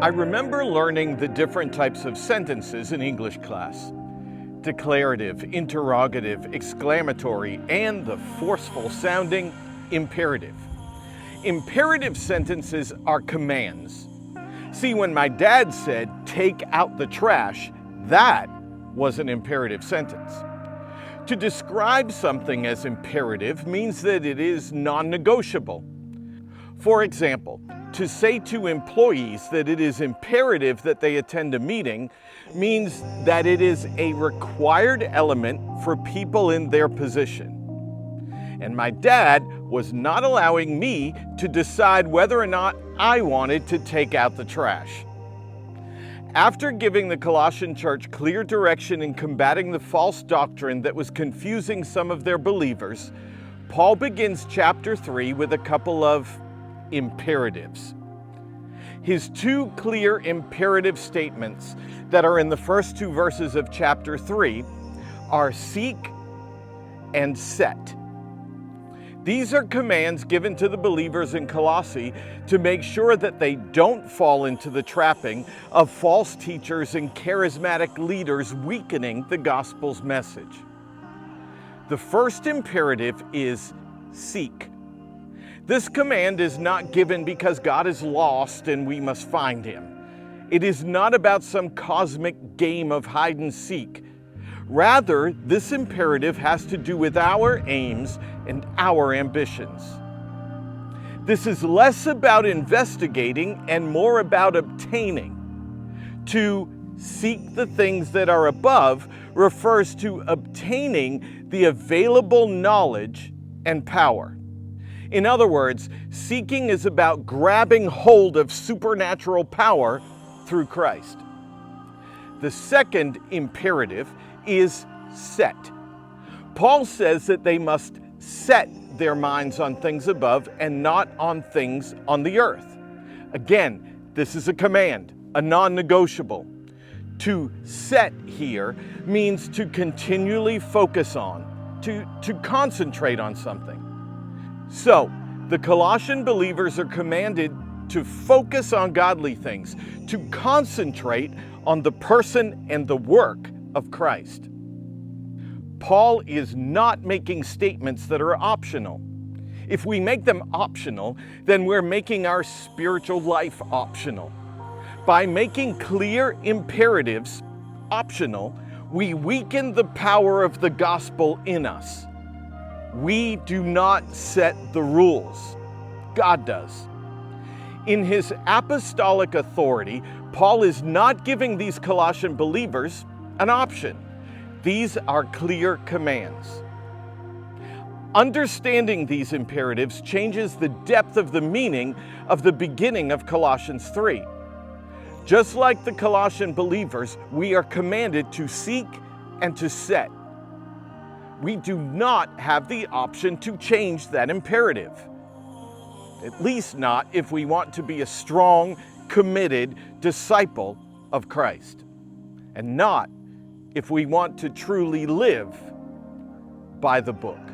I remember learning the different types of sentences in English class. Declarative, interrogative, exclamatory, and the forceful sounding imperative. Imperative sentences are commands. See, when my dad said, "Take out the trash," that was an imperative sentence. To describe something as imperative means that it is non-negotiable. For example, to say to employees that it is imperative that they attend a meeting means that it is a required element for people in their position. And my dad was not allowing me to decide whether or not I wanted to take out the trash. After giving the Colossian church clear direction in combating the false doctrine that was confusing some of their believers, Paul begins chapter 3 with a couple of imperatives. His two clear imperative statements that are in the first two verses of chapter 3 are seek and set. These are commands given to the believers in Colossae to make sure that they don't fall into the trapping of false teachers and charismatic leaders weakening the gospel's message. The first imperative is seek. This command is not given because God is lost and we must find him. It is not about some cosmic game of hide and seek. Rather, this imperative has to do with our aims and our ambitions. This is less about investigating and more about obtaining. To seek the things that are above refers to obtaining the available knowledge and power. In other words, seeking is about grabbing hold of supernatural power through Christ. The second imperative is set. Paul says that they must set their minds on things above and not on things on the earth. Again, this is a command, a non-negotiable. To set here means to continually focus on, to concentrate on something. So, the Colossian believers are commanded to focus on godly things, to concentrate on the person and the work of Christ. Paul is not making statements that are optional. If we make them optional, then we're making our spiritual life optional. By making clear imperatives optional, we weaken the power of the gospel in us. We do not set the rules. God does. In his apostolic authority, Paul is not giving these Colossian believers an option. These are clear commands. Understanding these imperatives changes the depth of the meaning of the beginning of Colossians 3. Just like the Colossian believers, we are commanded to seek and to set. We do not have the option to change that imperative. At least not if we want to be a strong, committed disciple of Christ. And not if we want to truly live by the book.